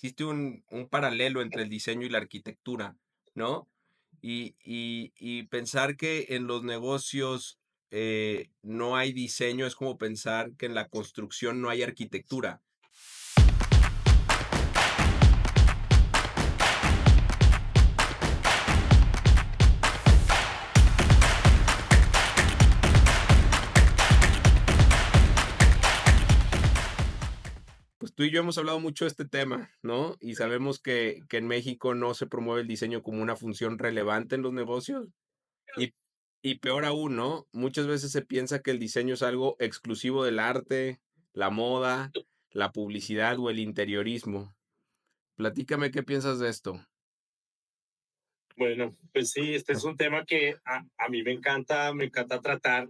existe un paralelo entre el diseño y la arquitectura, ¿no? Y pensar que en los negocios no hay diseño es como pensar que en la construcción no hay arquitectura. Pues tú y yo hemos hablado mucho de este tema, ¿no? Y sabemos que en México no se promueve el diseño como una función relevante en los negocios. Y, y peor aún, ¿no? Muchas veces se piensa que el diseño es algo exclusivo del arte, la moda, la publicidad o el interiorismo. Platícame qué piensas de esto. Bueno, pues sí, este es un tema que a mí me encanta tratar.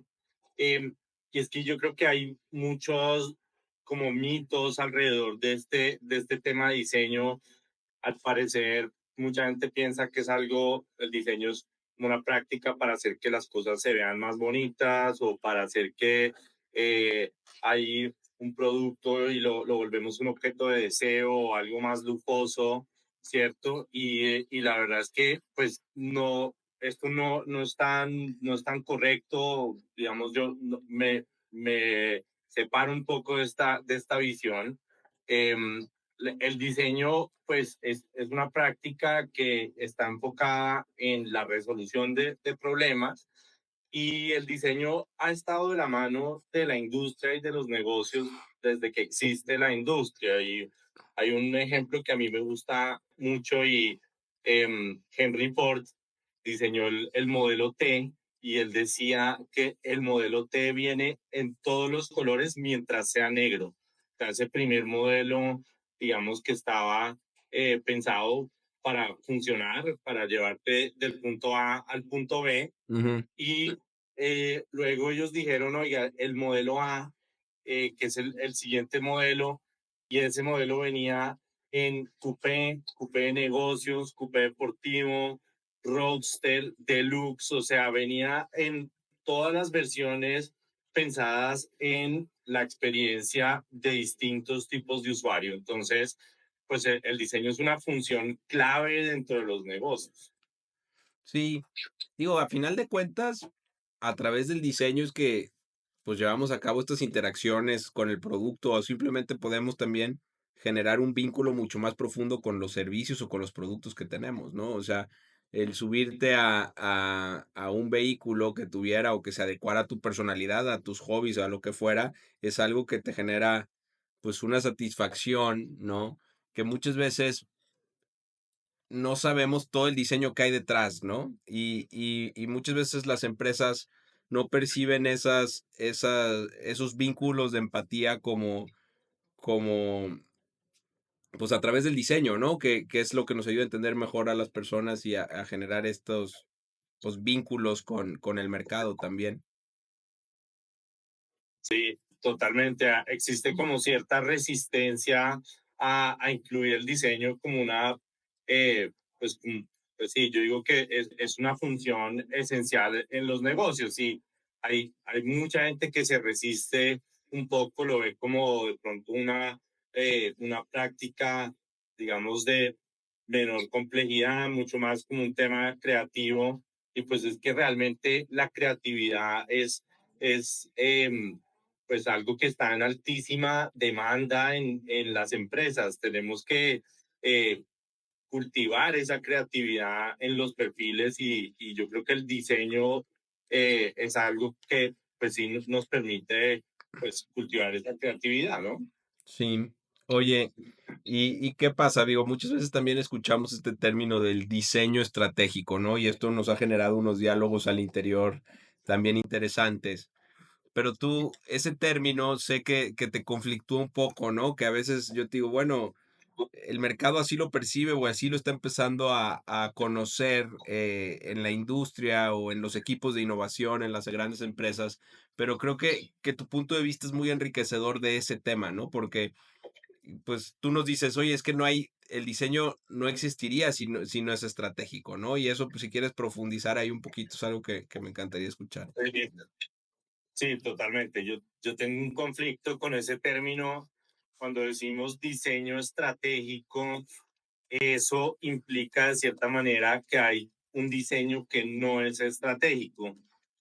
em, y es que yo creo que hay muchos como mitos alrededor de este tema de diseño. Al parecer, mucha gente piensa que es algo, el diseño es una práctica para hacer que las cosas se vean más bonitas o para hacer que eh, hay un producto y lo volvemos un objeto de deseo o algo más lujoso, ¿cierto? Y la verdad es que, pues, no, esto no es tan correcto, digamos, me separo un poco de esta visión. Em, el diseño, pues, es una práctica que está enfocada en la resolución de problemas, y el diseño ha estado de la mano de la industria y de los negocios desde que existe la industria. Y hay un ejemplo que a mí me gusta mucho y Henry Ford diseñó el modelo T, y él decía que el modelo T viene en todos los colores mientras sea negro. O sea, ese primer modelo, digamos que estaba pensado para funcionar, para llevarte del punto A al punto B. Ujú. Y luego ellos dijeron, oiga, el modelo A, que es el siguiente modelo, y ese modelo venía en coupé, coupé de negocios, coupé deportivo, roadster, deluxe, o sea, venía en todas las versiones pensadas en la experiencia de distintos tipos de usuario. Entonces, pues el diseño es una función clave dentro de los negocios. Sí, digo, a final de cuentas, a través del diseño es que pues llevamos a cabo estas interacciones con el producto o simplemente podemos también generar un vínculo mucho más profundo con los servicios o con los productos que tenemos, ¿no? O sea, el subirte a un vehículo que tuviera o que se adecuara a tu personalidad, a tus hobbies, a lo que fuera, es algo que te genera pues una satisfacción, ¿no? Que muchas veces no sabemos todo el diseño que hay detrás, ¿no? Y muchas veces las empresas no perciben esos vínculos de empatía como, pues a través del diseño, ¿no? Que es lo que nos ayuda a entender mejor a las personas y a generar estos, pues, vínculos con el mercado también. Sí, totalmente. Existe como cierta resistencia a incluir el diseño como una, eh, pues, pues sí, yo digo que es una función esencial en los negocios. Y hay mucha gente que se resiste un poco, lo ve como de pronto una práctica, digamos, de menor complejidad, mucho más como un tema creativo. Y pues es que realmente la creatividad es pues algo que está en altísima demanda en las empresas. Tenemos que eh, cultivar esa creatividad en los perfiles, y yo creo que el diseño es algo que pues sí nos permite pues cultivar esa creatividad, ¿no? Sí. Oye, ¿y qué pasa? Digo, muchas veces también escuchamos este término del diseño estratégico, ¿no? Y esto nos ha generado unos diálogos al interior también interesantes. Pero tú, ese término sé que te conflictúa un poco, ¿no? Que a veces yo te digo, bueno, el mercado así lo percibe o así lo está empezando a conocer en la industria o en los equipos de innovación, en las grandes empresas, pero creo que tu punto de vista es muy enriquecedor de ese tema, ¿no? Porque pues tú nos dices, oye, es que no hay, el diseño no existiría si no es estratégico, ¿no? Y eso, pues si quieres profundizar ahí un poquito, es algo que me encantaría escuchar. Sí, totalmente. Yo tengo un conflicto con ese término, cuando decimos diseño estratégico, eso implica de cierta manera que hay un diseño que no es estratégico.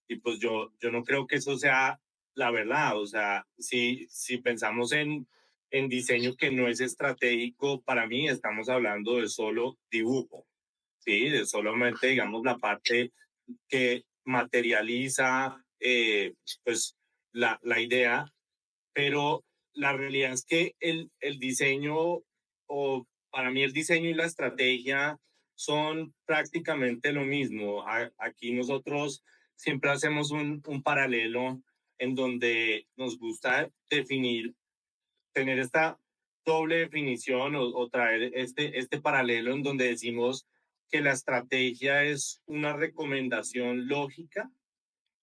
Y pues yo no creo que eso sea la verdad. O sea, si pensamos en diseño que no es estratégico, para mí estamos hablando de solo dibujo, ¿sí? De solamente, digamos, la parte que materializa pues la idea, pero la realidad es que el diseño, o para mí el diseño y la estrategia son prácticamente lo mismo. Aquí nosotros siempre hacemos un paralelo en donde nos gusta definir, tener esta doble definición o traer este paralelo en donde decimos que la estrategia es una recomendación lógica,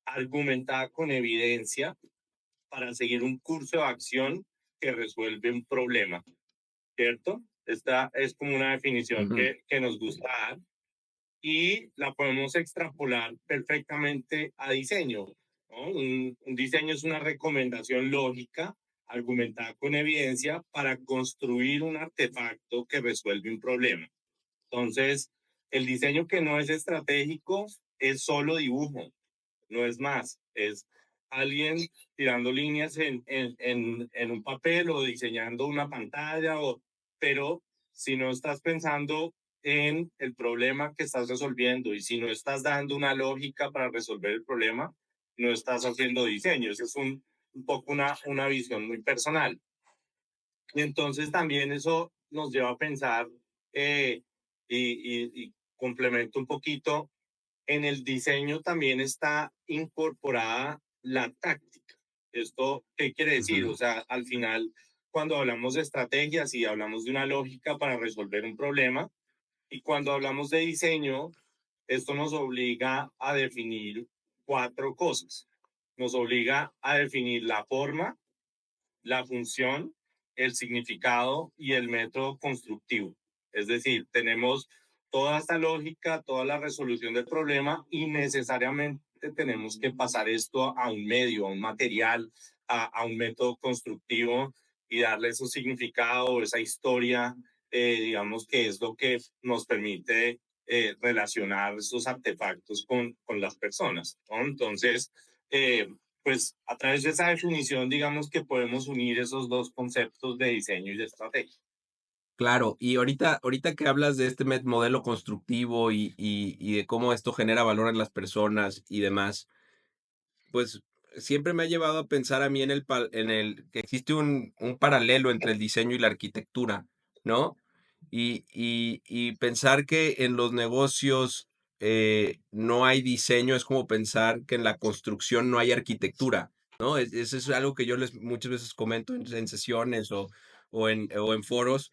argumentada con evidencia para seguir un curso de acción que resuelve un problema, ¿cierto? Esta es como una definición Ujú, que nos gusta dar y la podemos extrapolar perfectamente a diseño, ¿no? Un diseño es una recomendación lógica, argumentada con evidencia para construir un artefacto que resuelve un problema. Entonces, el diseño que no es estratégico es solo dibujo, no es más, es alguien tirando líneas en un papel o diseñando una pantalla, pero si no estás pensando en el problema que estás resolviendo y si no estás dando una lógica para resolver el problema, no estás haciendo diseño. Eso es un poco una visión muy personal. Y entonces también eso nos lleva a pensar y complemento un poquito en el diseño también está incorporada la táctica. ¿Esto qué quiere decir? ujú. O sea, al final, cuando hablamos de estrategias y hablamos de una lógica para resolver un problema, y cuando hablamos de diseño, esto nos obliga a definir cuatro cosas. Nos obliga a definir la forma, la función, el significado y el método constructivo. Es decir, tenemos toda esta lógica, toda la resolución del problema y necesariamente tenemos que pasar esto a un medio, a un material, a un método constructivo y darle ese significado, esa historia, digamos que es lo que nos permite relacionar esos artefactos con las personas, ¿no? Entonces, eh, pues a través de esa definición, digamos que podemos unir esos dos conceptos de diseño y de estrategia. Claro, y ahorita que hablas de este modelo constructivo y de cómo esto genera valor en las personas y demás, pues siempre me ha llevado a pensar a mí en el que existe un paralelo entre el diseño y la arquitectura, ¿no? Y pensar que en los negocios no hay diseño es como pensar que en la construcción no hay arquitectura, ¿no? Eso es algo que yo les muchas veces comento en sesiones o en foros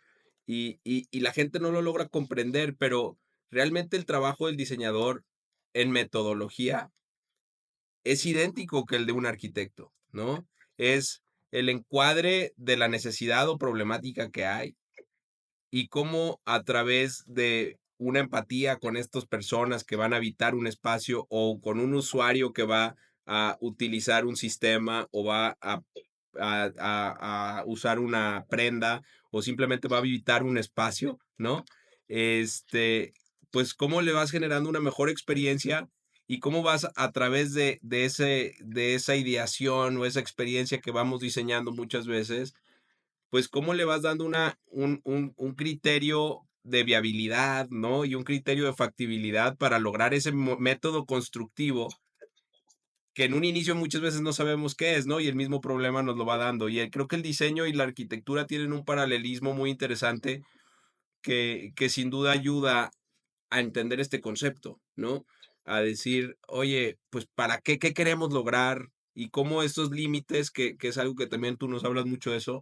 y la gente no lo logra comprender, pero realmente el trabajo del diseñador en metodología es idéntico que el de un arquitecto, ¿no? Es el encuadre de la necesidad o problemática que hay y cómo a través de una empatía con estas personas que van a habitar un espacio o con un usuario que va a utilizar un sistema o va a usar una prenda o simplemente va a habitar un espacio, ¿no? Este, pues cómo le vas generando una mejor experiencia y cómo vas a través de esa ideación o esa experiencia que vamos diseñando muchas veces, pues cómo le vas dando un criterio de viabilidad, ¿no? Y un criterio de factibilidad para lograr ese método constructivo que en un inicio muchas veces no sabemos qué es, ¿no? Y el mismo problema nos lo va dando. Y creo que el diseño y la arquitectura tienen un paralelismo muy interesante que sin duda ayuda a entender este concepto, ¿no? A decir, oye, pues ¿para qué? ¿Qué queremos lograr? Y cómo estos límites, que es algo que también tú nos hablas mucho de eso,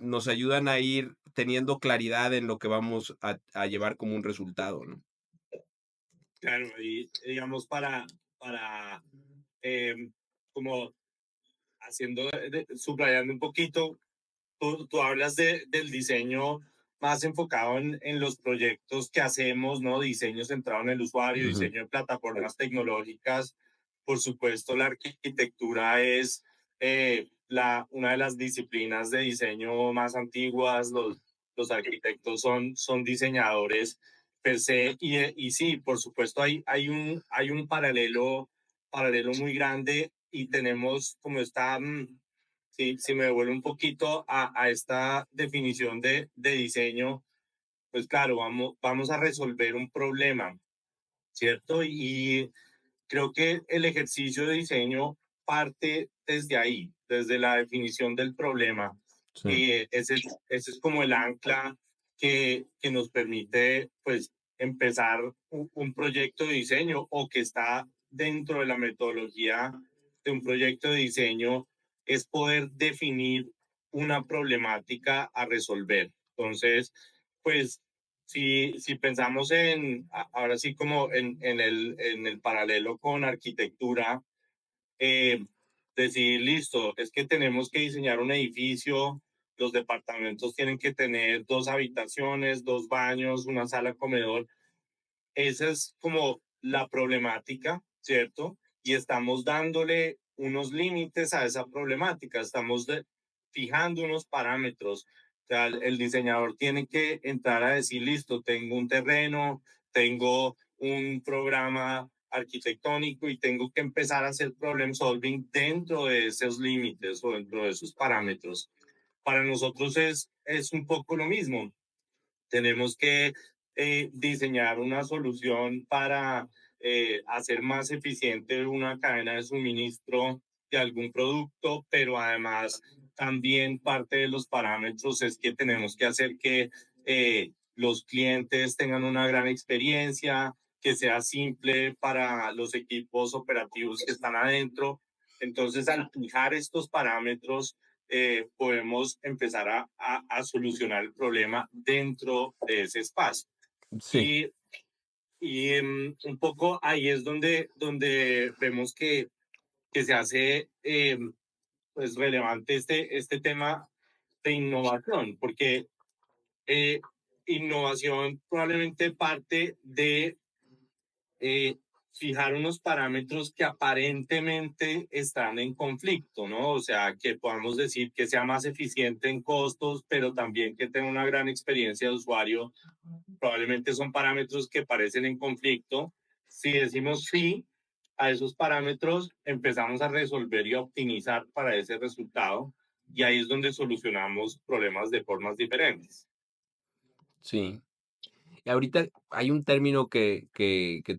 nos ayudan a ir teniendo claridad en lo que vamos a llevar como un resultado, ¿no? Claro, y digamos para como haciendo, subrayando un poquito, tú hablas del diseño más enfocado en los proyectos que hacemos, ¿no? Diseño centrado en el usuario, Ujú, diseño de plataformas tecnológicas. Por supuesto, la arquitectura es una de las disciplinas de diseño más antiguas. Los arquitectos son diseñadores per se, y sí, por supuesto, hay un paralelo muy grande, y tenemos como esta, si me devuelvo un poquito a esta definición de diseño, pues claro, vamos a resolver un problema, ¿cierto? Y creo que el ejercicio de diseño parte desde ahí, desde la definición del problema. Sí, Y ese es como el ancla que nos permite, pues, empezar un proyecto de diseño, o que está dentro de la metodología de un proyecto de diseño, es poder definir una problemática a resolver. Entonces, pues, si pensamos ahora sí, como en el paralelo con arquitectura, eh, decir, listo, es que tenemos que diseñar un edificio, los departamentos tienen que tener 2 habitaciones, 2 baños, una sala comedor. Esa es como la problemática, ¿cierto? Y estamos dándole unos límites a esa problemática, fijando unos parámetros. O sea, el diseñador tiene que entrar a decir, listo, tengo un terreno, tengo un programa arquitectónico, y tengo que empezar a hacer problem solving dentro de esos límites o dentro de esos parámetros. Para nosotros es un poco lo mismo. Tenemos que diseñar una solución para hacer más eficiente una cadena de suministro de algún producto, pero además también parte de los parámetros es que tenemos que hacer que los clientes tengan una gran experiencia, que sea simple para los equipos operativos que están adentro. Entonces, al fijar estos parámetros, podemos empezar a solucionar el problema dentro de ese espacio. sí, Y, un poco ahí es donde vemos que se hace pues relevante este tema de innovación, porque eh, innovación probablemente parte de eh, fijar unos parámetros que aparentemente están en conflicto, ¿no? O sea, que podamos decir que sea más eficiente en costos, pero también que tenga una gran experiencia de usuario. Probablemente son parámetros que parecen en conflicto. Si decimos sí a esos parámetros, empezamos a resolver y a optimizar para ese resultado, y ahí es donde solucionamos problemas de formas diferentes. sí. Y ahorita hay un término que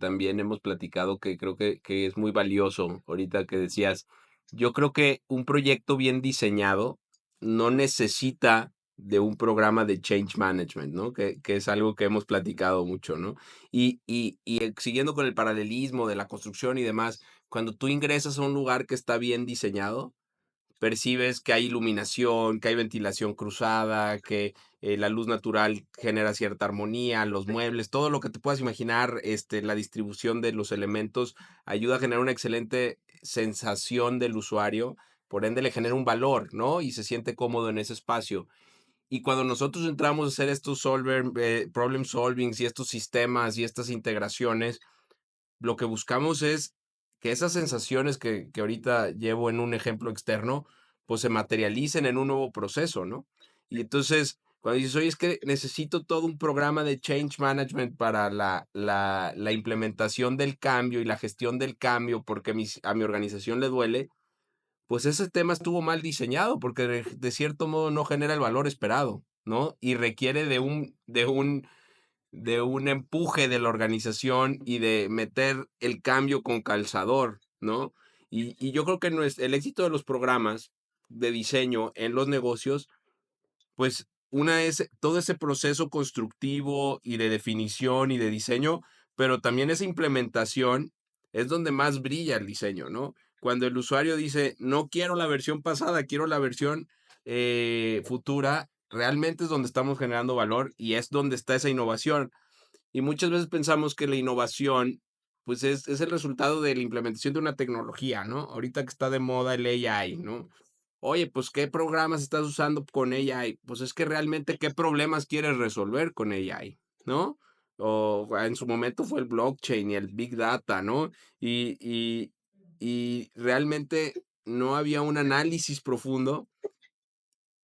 también hemos platicado que creo que es muy valioso, ahorita que decías, yo creo que un proyecto bien diseñado no necesita de un programa de change management, ¿no? Que es algo que hemos platicado mucho, ¿no? Siguiendo con el paralelismo de la construcción y demás, cuando tú ingresas a un lugar que está bien diseñado, percibes que hay iluminación, que hay ventilación cruzada, que la luz natural genera cierta armonía, los muebles, todo lo que te puedas imaginar, la distribución de los elementos ayuda a generar una excelente sensación del usuario, por ende le genera un valor, ¿no? Y se siente cómodo en ese espacio. Y cuando nosotros entramos a hacer estos problem solvings y estos sistemas y estas integraciones, lo que buscamos es que esas sensaciones que ahorita llevo en un ejemplo externo, pues se materialicen en un nuevo proceso, ¿no? Y entonces, cuando dices, oye, es que necesito todo un programa de change management para la implementación del cambio y la gestión del cambio, porque a mi organización le duele, pues ese tema estuvo mal diseñado, porque de cierto modo no genera el valor esperado, ¿no? Y requiere de un empuje de la organización y de meter el cambio con calzador, ¿no? Y yo creo que el éxito de los programas de diseño en los negocios, pues una es todo ese proceso constructivo y de definición y de diseño, pero también esa implementación es donde más brilla el diseño, ¿no? Cuando el usuario dice, no quiero la versión pasada, quiero la versión futura, realmente es donde estamos generando valor y es donde está esa innovación. Y muchas veces pensamos que la innovación, pues es el resultado de la implementación de una tecnología, ¿no? Ahorita que está de moda el AI, ¿no? Oye, pues, ¿qué programas estás usando con AI? Pues es que realmente, ¿qué problemas quieres resolver con AI? ¿No? O en su momento fue el blockchain y el big data, ¿no? Y, y, y realmente no había un análisis profundo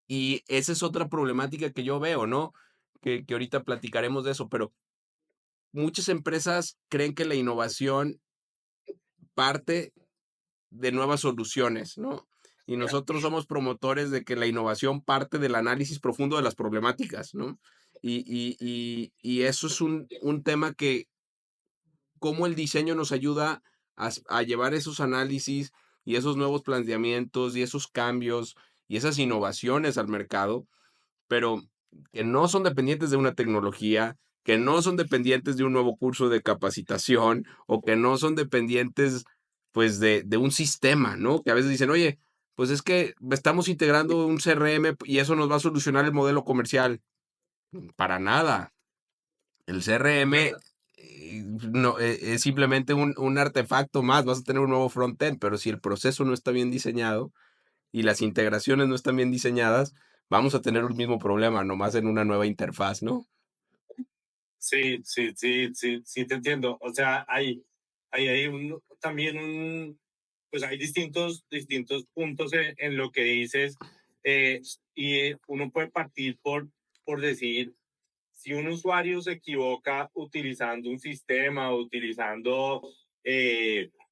y esa es otra problemática que yo veo, ¿no? Que ahorita platicaremos de eso, pero muchas empresas creen que la innovación parte de nuevas soluciones, ¿no? Y nosotros somos promotores de que la innovación parte del análisis profundo de las problemáticas, ¿no? Y eso es un tema que, cómo el diseño nos ayuda a llevar esos análisis y esos nuevos planteamientos y esos cambios y esas innovaciones al mercado, pero que no son dependientes de una tecnología, que no son dependientes de un nuevo curso de capacitación o que no son dependientes, pues, de un sistema, ¿no? Que a veces dicen, oye, pues es que estamos integrando un CRM y eso nos va a solucionar el modelo comercial. Para nada. El CRM no, es simplemente un artefacto más, vas a tener un nuevo frontend, pero si el proceso no está bien diseñado y las integraciones no están bien diseñadas, vamos a tener el mismo problema, nomás en una nueva interfaz, ¿no? Sí, sí, sí, sí, sí, te entiendo. O sea, hay también pues hay distintos puntos en lo que dices, y uno puede partir por decir, si un usuario se equivoca utilizando un sistema o utilizando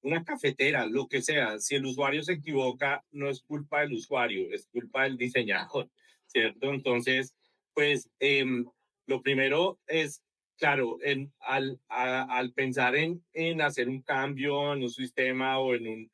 una cafetera, lo que sea, si el usuario se equivoca, no es culpa del usuario, es culpa del diseñador, ¿cierto? Entonces, pues lo primero es, claro, al pensar en hacer un cambio en un sistema o en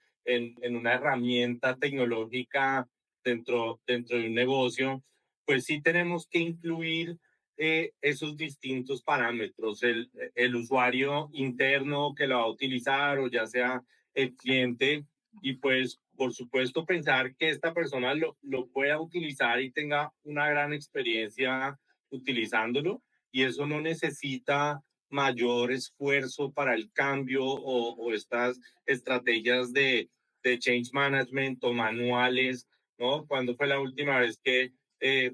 una herramienta tecnológica dentro de un negocio, pues sí tenemos que incluir esos distintos parámetros, el usuario interno que lo va a utilizar o ya sea el cliente y pues por supuesto pensar que esta persona lo pueda utilizar y tenga una gran experiencia utilizándolo y eso no necesita mayor esfuerzo para el cambio o estas estrategias de change management o manuales, ¿no? ¿Cuándo fue la última vez que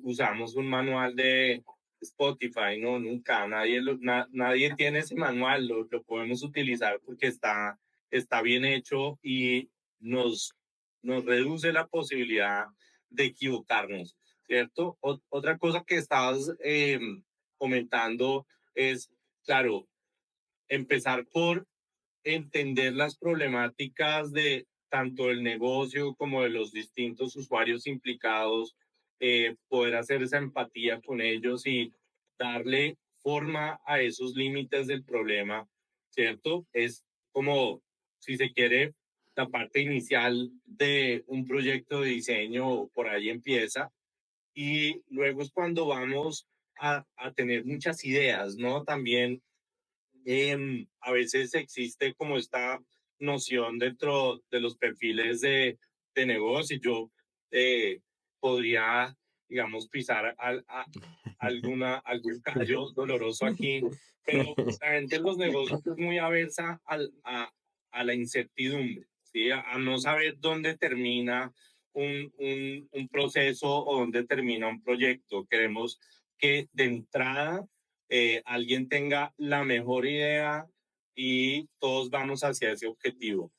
usamos un manual de Spotify? No, nunca, nadie tiene ese manual, lo podemos utilizar porque está bien hecho y nos, nos reduce la posibilidad de equivocarnos, ¿cierto? Otra cosa que estabas comentando es, claro, empezar por entender las problemáticas de tanto el negocio como de los distintos usuarios implicados, poder hacer esa empatía con ellos y darle forma a esos límites del problema, ¿cierto? Es como, si se quiere, la parte inicial de un proyecto de diseño, por ahí empieza, y luego es cuando vamos a tener muchas ideas, ¿no? También a veces existe como esta noción dentro de los perfiles de negocio. Yo eh, podría, digamos, pisar algún callo doloroso aquí, pero la gente en los negocios es muy aversa a la incertidumbre, ¿sí? A no saber dónde termina un proceso o dónde termina un proyecto. Queremos que de entrada alguien tenga la mejor idea y todos vamos hacia ese objetivo.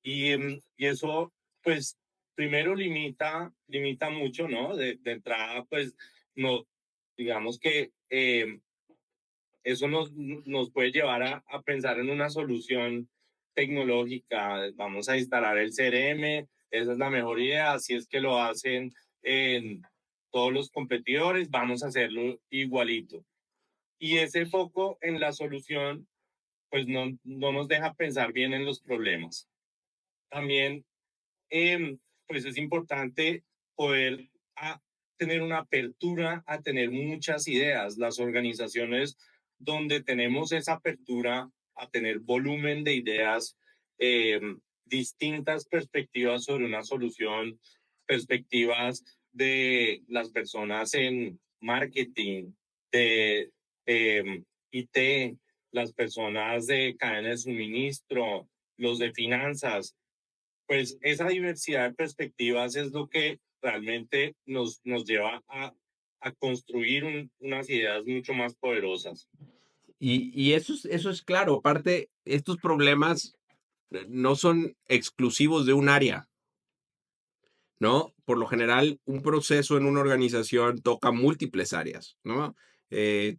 Y eso, pues, primero limita mucho, ¿no? De entrada, pues, no, digamos que eso nos puede llevar a pensar en una solución tecnológica. Vamos a instalar el CRM, esa es la mejor idea, así es que lo hacen en todos los competidores, vamos a hacerlo igualito. Y ese foco en la solución, pues no nos deja pensar bien en los problemas. También, pues es importante poder tener una apertura a tener muchas ideas. Las organizaciones donde tenemos esa apertura a tener volumen de ideas, distintas perspectivas sobre una solución, perspectivas de las personas en marketing, de IT, las personas de cadena de suministro, los de finanzas, pues esa diversidad de perspectivas es lo que realmente nos lleva a construir unas ideas mucho más poderosas. Y eso es claro, aparte, estos problemas no son exclusivos de un área. ¿no? Por lo general, un proceso en una organización toca múltiples áreas, ¿no?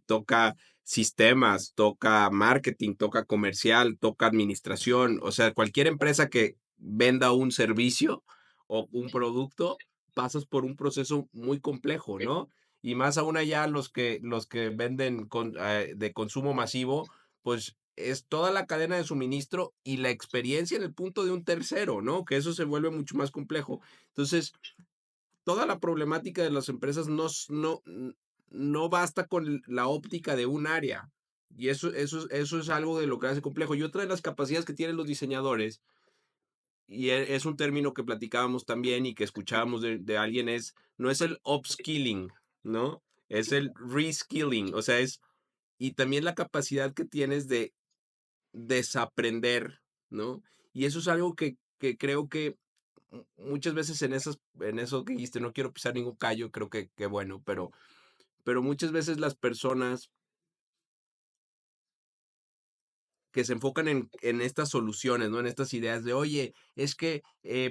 Toca sistemas, toca marketing, toca comercial, toca administración, o sea, cualquier empresa que venda un servicio o un producto, pasas por un proceso muy complejo, ¿no? Y más aún allá los que venden de consumo masivo, pues es toda la cadena de suministro y la experiencia en el punto de un tercero, ¿no? Que eso se vuelve mucho más complejo. Entonces, toda la problemática de las empresas no basta con la óptica de un área. Y eso es algo de lo que hace complejo. Y otra de las capacidades que tienen los diseñadores, y es un término que platicábamos también y que escuchábamos de alguien, no es el upskilling, ¿no? Es el reskilling. O sea, y también la capacidad que tienes de desaprender, ¿no? Y eso es algo que creo que muchas veces en eso que dijiste, no quiero pisar ningún callo, creo que bueno, pero muchas veces las personas que se enfocan en estas soluciones, ¿no? En estas ideas de, oye, es que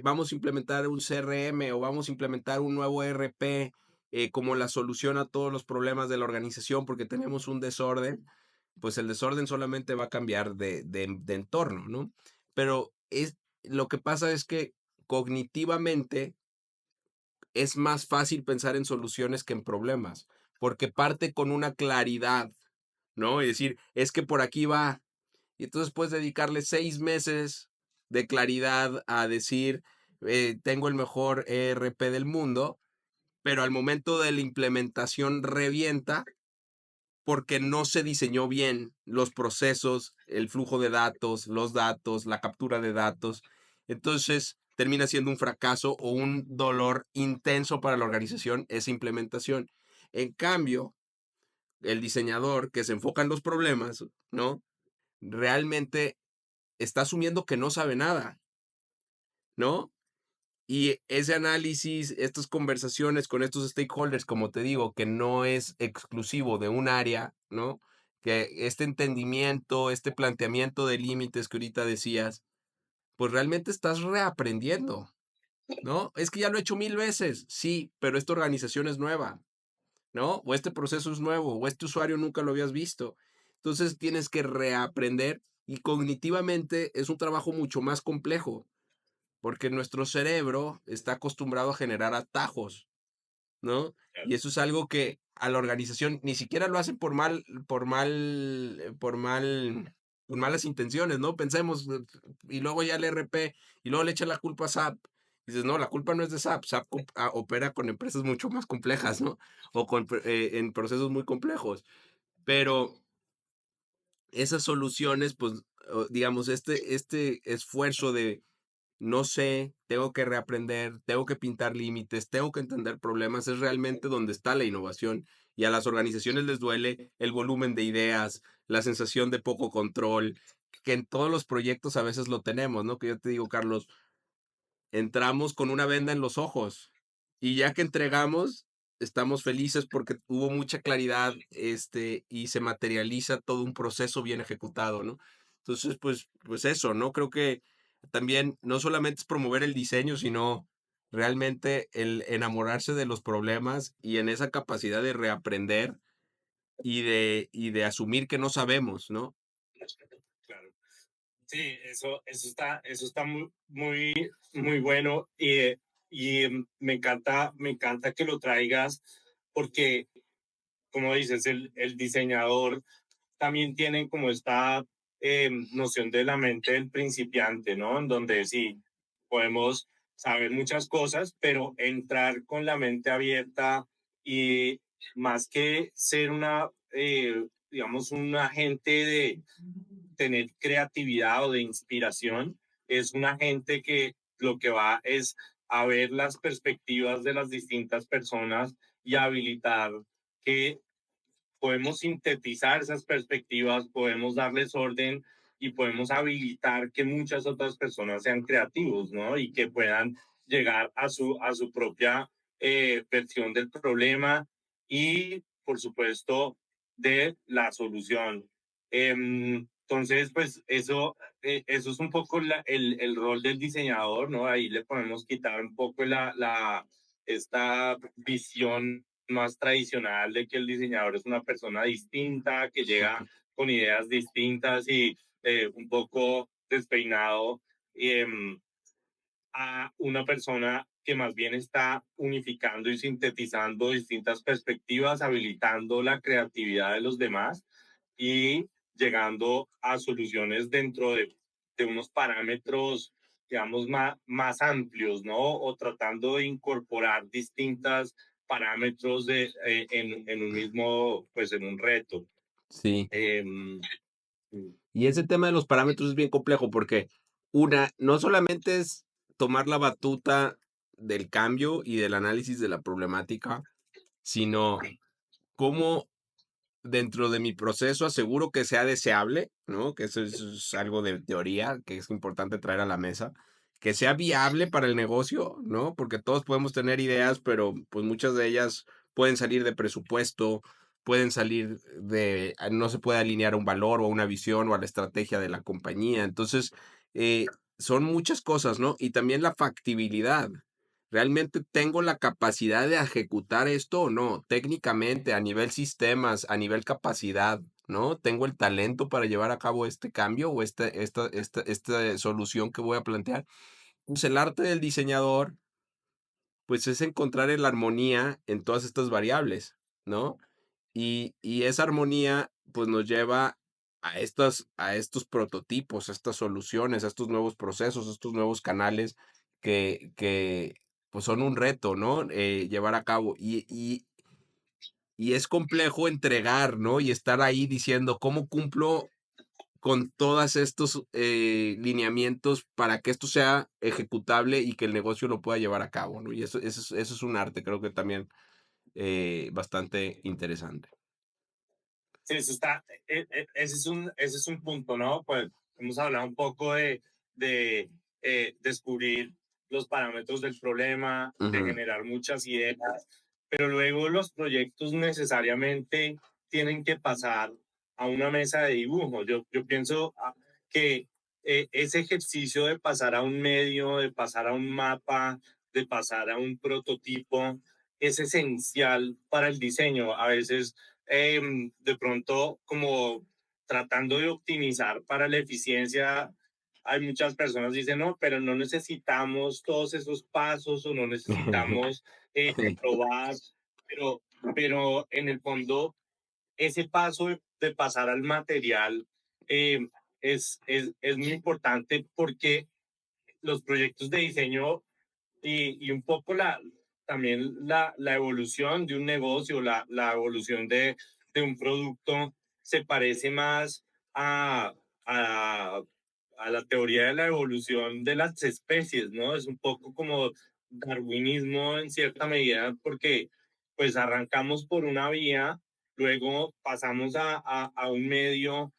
vamos a implementar un CRM o vamos a implementar un nuevo ERP como la solución a todos los problemas de la organización porque tenemos un desorden, pues el desorden solamente va a cambiar de entorno, ¿no? Pero lo que pasa es que cognitivamente es más fácil pensar en soluciones que en problemas, porque parte con una claridad, ¿no? Y decir, es que por aquí va. Y entonces puedes dedicarle 6 meses de claridad a decir, tengo el mejor ERP del mundo, pero al momento de la implementación revienta porque no se diseñó bien los procesos, el flujo de datos, los datos, la captura de datos. Entonces termina siendo un fracaso o un dolor intenso para la organización esa implementación. En cambio, el diseñador que se enfoca en los problemas, ¿no? Realmente está asumiendo que no sabe nada, ¿no? Y ese análisis, estas conversaciones con estos stakeholders, como te digo, que no es exclusivo de un área, ¿no? Que este entendimiento, este planteamiento de límites que ahorita decías, pues realmente estás reaprendiendo, ¿no? Es que ya lo he hecho 1000 veces, sí, pero esta organización es nueva, ¿no? O este proceso es nuevo, o este usuario nunca lo habías visto. Entonces tienes que reaprender y cognitivamente es un trabajo mucho más complejo porque nuestro cerebro está acostumbrado a generar atajos, ¿no? Y eso es algo que a la organización ni siquiera lo hacen con malas intenciones, ¿no? Pensemos, y luego ya el RP, y luego le echan la culpa a SAP. Dices, no, la culpa no es de SAP, opera con empresas mucho más complejas, ¿no? O en procesos muy complejos. Pero esas soluciones, pues, digamos, este esfuerzo de no sé, tengo que reaprender, tengo que pintar límites, tengo que entender problemas, es realmente donde está la innovación. Y a las organizaciones les duele el volumen de ideas, la sensación de poco control, que en todos los proyectos a veces lo tenemos, ¿no? Que yo te digo, Carlos, entramos con una venda en los ojos y ya que entregamos, estamos felices porque hubo mucha claridad, y se materializa todo un proceso bien ejecutado, ¿no? Entonces, pues eso, ¿no? Creo que también no solamente es promover el diseño, sino realmente el enamorarse de los problemas y en esa capacidad de reaprender y de asumir que no sabemos, ¿no? Claro. Sí, eso está muy, muy, muy bueno y me encanta que lo traigas porque, como dices, el diseñador también tiene como esta noción de la mente del principiante, ¿no? En donde sí, podemos saber muchas cosas, pero entrar con la mente abierta y más que ser digamos, un agente de tener creatividad o de inspiración, es una gente que lo que va es a ver las perspectivas de las distintas personas y a habilitar que podemos sintetizar esas perspectivas, podemos darles orden y podemos habilitar que muchas otras personas sean creativos, ¿no? Y que puedan llegar a su propia versión del problema y, por supuesto, de la solución. Entonces, pues eso es un poco el rol del diseñador, ¿no? Ahí le podemos quitar un poco esta visión más tradicional de que el diseñador es una persona distinta, que llega con ideas distintas y un poco despeinado, a una persona que más bien está unificando y sintetizando distintas perspectivas, habilitando la creatividad de los demás y llegando a soluciones dentro de unos parámetros, digamos, más amplios, ¿no? O tratando de incorporar distintas parámetros en un mismo, pues en un reto. Sí. Em, Y ese tema de los parámetros es bien complejo porque no solamente es tomar la batuta del cambio y del análisis de la problemática, sino cómo dentro de mi proceso aseguro que sea deseable, ¿no? Que eso es algo de teoría que es importante traer a la mesa, que sea viable para el negocio, ¿no? Porque todos podemos tener ideas, pero pues muchas de ellas pueden salir de presupuesto, pueden salir no se puede alinear a un valor o a una visión o a la estrategia de la compañía. Entonces, eh, son muchas cosas, ¿no? Y también la factibilidad. ¿Realmente tengo la capacidad de ejecutar esto o no? Técnicamente, a nivel sistemas, a nivel capacidad, ¿no? ¿Tengo el talento para llevar a cabo este cambio o esta solución que voy a plantear? Pues el arte del diseñador, pues es encontrar la armonía en todas estas variables, ¿no? Y esa armonía, pues nos lleva a estos prototipos, a estas soluciones, a estos nuevos procesos, a estos nuevos canales que pues son un reto, ¿no? Llevar a cabo. Y es complejo entregar, ¿no? Y estar ahí diciendo, ¿cómo cumplo con todos estos lineamientos para que esto sea ejecutable y que el negocio lo pueda llevar a cabo, ¿no? Y eso es un arte, creo que también bastante interesante. Sí, ese es un punto, ¿no? Pues hemos hablado un poco de descubrir los parámetros del problema, de Ujú. generar muchas ideas, pero luego los proyectos necesariamente tienen que pasar a una mesa de dibujo. Yo pienso que ese ejercicio de pasar a un medio, de pasar a un mapa, de pasar a un prototipo, es esencial para el diseño. A veces de pronto como tratando de optimizar para la eficiencia. Hay muchas personas que dicen, no, pero no necesitamos todos esos pasos o no necesitamos probar, pero, pero en el fondo ese paso de pasar al material eh, es muy importante porque los proyectos de diseño y un poco también la evolución de un negocio, la evolución de un producto se parece más a, a, a la teoría de la evolución de las especies, ¿no? Es un poco como darwinismo en cierta medida porque pues arrancamos por una vía, luego pasamos a un medio,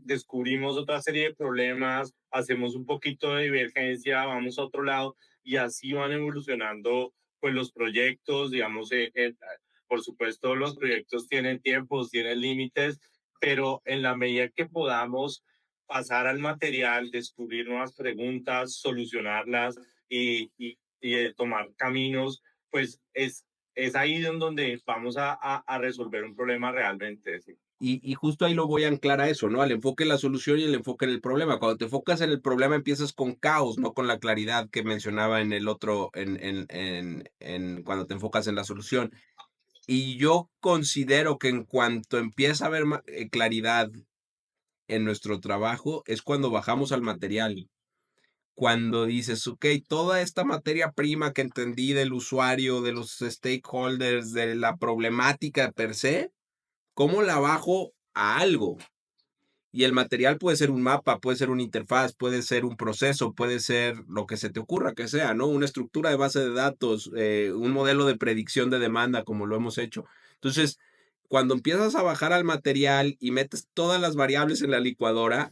descubrimos otra serie de problemas, hacemos un poquito de divergencia, vamos a otro lado y así van evolucionando pues los proyectos, digamos, por supuesto los proyectos tienen tiempos, tienen límites, pero en la medida que podamos pasar al material, descubrir nuevas preguntas, solucionarlas y tomar caminos, pues es ahí en donde vamos a resolver un problema realmente. Sí. Y justo ahí lo voy a anclar a eso, ¿no? Al enfoque en la solución y el enfoque en el problema. Cuando te enfocas en el problema, empiezas con caos, no con la claridad que mencionaba en el otro, cuando te enfocas en la solución. Y yo considero que en cuanto empieza a haber claridad en nuestro trabajo, es cuando bajamos al material. Cuando dices, ok, toda esta materia prima que entendí del usuario, de los stakeholders, de la problemática per se, ¿cómo la bajo a algo? Y el material puede ser un mapa, puede ser una interfaz, puede ser un proceso, puede ser lo que se te ocurra que sea, ¿no? Una estructura de base de datos, un modelo de predicción de demanda, como lo hemos hecho. Entonces, cuando empiezas a bajar al material y metes todas las variables en la licuadora,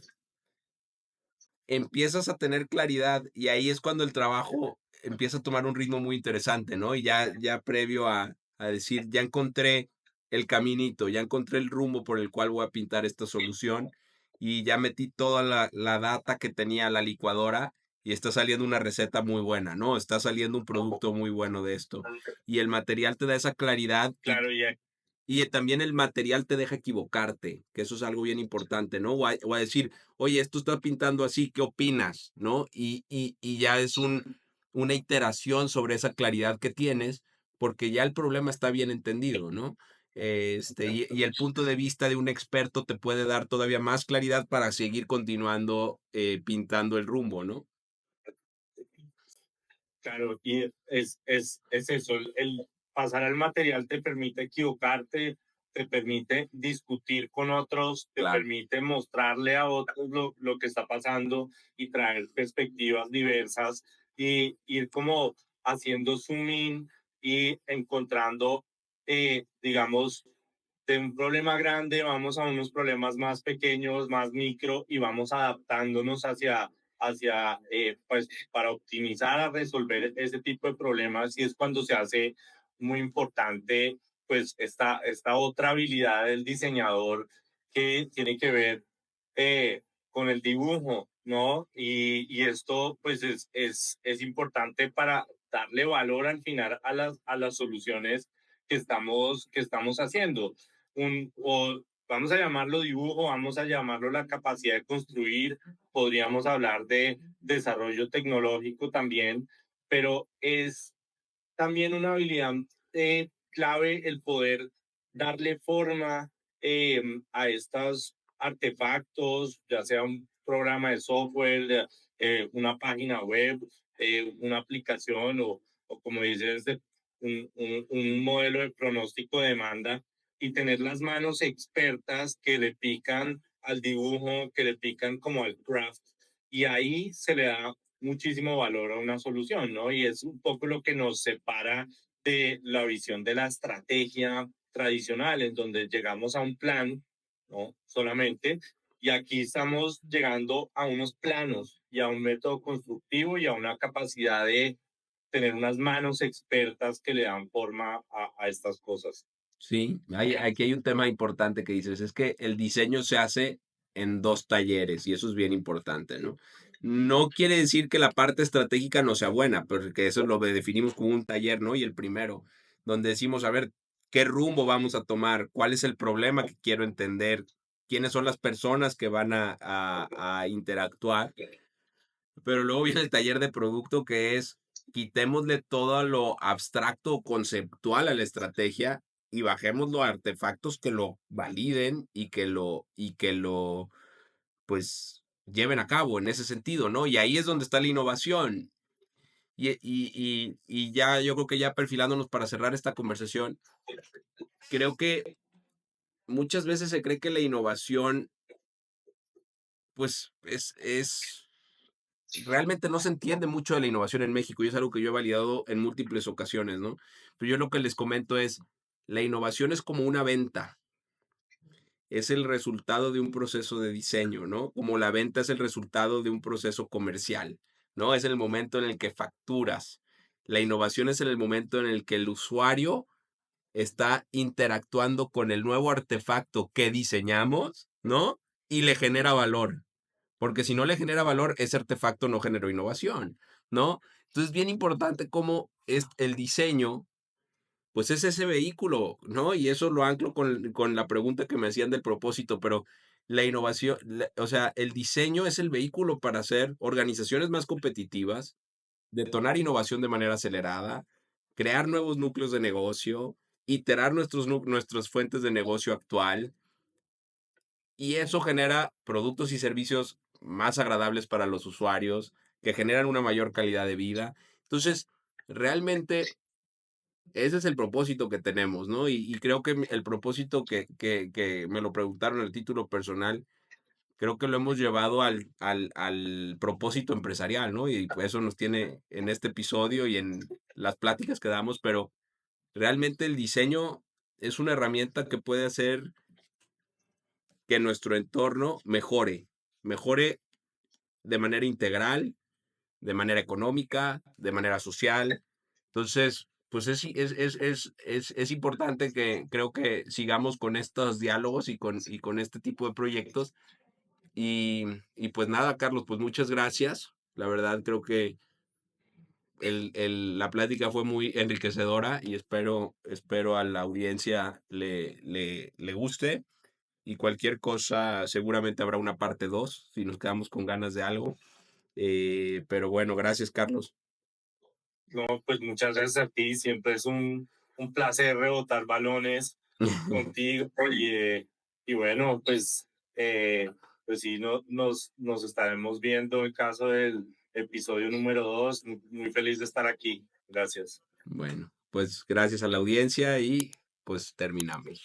empiezas a tener claridad y ahí es cuando el trabajo empieza a tomar un ritmo muy interesante, ¿no? Y ya previo a decir, ya encontré el caminito, ya encontré el rumbo por el cual voy a pintar esta solución y ya metí toda la data que tenía la licuadora y está saliendo una receta muy buena, ¿no? Está saliendo un producto muy bueno de esto. Y el material te da esa claridad Claro, y y también el material te deja equivocarte, que eso es algo bien importante, ¿no? O a decir, oye, esto está pintando así, ¿qué opinas? ¿No? Y ya es una iteración sobre esa claridad que tienes, porque ya el problema está bien entendido, ¿no? Y el punto de vista de un experto te puede dar todavía más claridad para seguir continuando pintando el rumbo, ¿no? claro, y es eso, el pasar al material te permite equivocarte, te permite discutir con otros, te Claro. permite mostrarle a otros lo que está pasando y traer perspectivas diversas y ir como haciendo zoom in y encontrando, digamos, de un problema grande vamos a unos problemas más pequeños, más micro y vamos adaptándonos pues, para optimizar, a resolver ese tipo de problemas y es cuando se hace muy importante, pues, esta otra habilidad del diseñador que tiene que ver con el dibujo, ¿no? Y esto, pues, es importante para darle valor al final a las soluciones que estamos haciendo o vamos a llamarlo dibujo, vamos a llamarlo la capacidad de construir, podríamos hablar de desarrollo tecnológico también, pero es también una habilidad clave el poder darle forma a estos artefactos, ya sea un programa de software, una página web, una aplicación o como dices, un modelo de pronóstico de demanda y tener las manos expertas que le pican al dibujo, que le pican como al craft. Y ahí se le da muchísimo valor a una solución, ¿no? Y es un poco lo que nos separa de la visión de la estrategia tradicional, en donde llegamos a un plan, ¿no? Solamente, y aquí estamos llegando a unos planos y a un método constructivo y a una capacidad de tener unas manos expertas que le dan forma a estas cosas. Sí, aquí hay un tema importante que dices, es que el diseño se hace en dos talleres y eso es bien importante, ¿no? No quiere decir que la parte estratégica no sea buena, porque eso lo definimos como un taller, ¿no? Y el primero, donde decimos, a ver, ¿qué rumbo vamos a tomar? ¿Cuál es el problema que quiero entender? ¿Quiénes son las personas que van a interactuar? Pero luego viene el taller de producto que es quitémosle todo lo abstracto o conceptual a la estrategia y bajémoslo a artefactos que lo validen y que lo pues lleven a cabo en ese sentido, ¿no? Y ahí es donde está la innovación. Y ya yo creo que ya perfilándonos para cerrar esta conversación, creo que muchas veces se cree que la innovación pues es realmente no se entiende mucho de la innovación en México y es algo que yo he validado en múltiples ocasiones, ¿no? Pero yo lo que les comento es, la innovación es como una venta, es el resultado de un proceso de diseño, ¿no? Como la venta es el resultado de un proceso comercial, ¿no? Es el momento en el que facturas. La innovación es en el momento en el que el usuario está interactuando con el nuevo artefacto que diseñamos, ¿no? Y le genera valor. Porque si no le genera valor, ese artefacto no generó innovación, ¿no? Entonces, bien importante cómo es el diseño, pues es ese vehículo, ¿no? Y eso lo anclo con la pregunta que me hacían del propósito, pero la innovación, o sea, el diseño es el vehículo para hacer organizaciones más competitivas, detonar innovación de manera acelerada, crear nuevos núcleos de negocio, iterar nuestras fuentes de negocio actual, y eso genera productos y servicios más agradables para los usuarios, que generan una mayor calidad de vida. Entonces, realmente ese es el propósito que tenemos, ¿no? Y creo que el propósito que me lo preguntaron en el título personal, creo que lo hemos llevado al propósito empresarial, ¿no? Y pues eso nos tiene en este episodio y en las pláticas que damos, pero realmente el diseño es una herramienta que puede hacer que nuestro entorno mejore de manera integral, de manera económica, de manera social. Entonces, pues es importante que creo que sigamos con estos diálogos y con este tipo de proyectos Y pues nada, Carlos, pues muchas gracias. La verdad creo que la plática fue muy enriquecedora y espero a la audiencia le guste. Y cualquier cosa, seguramente habrá una parte 2 si nos quedamos con ganas de algo. Pero bueno, gracias, Carlos. No, pues muchas gracias a ti. Siempre es un placer rebotar balones contigo. Y bueno, pues sí, no, nos estaremos viendo en caso del episodio número 2. Muy feliz de estar aquí. Gracias. Bueno, pues gracias a la audiencia y pues terminamos.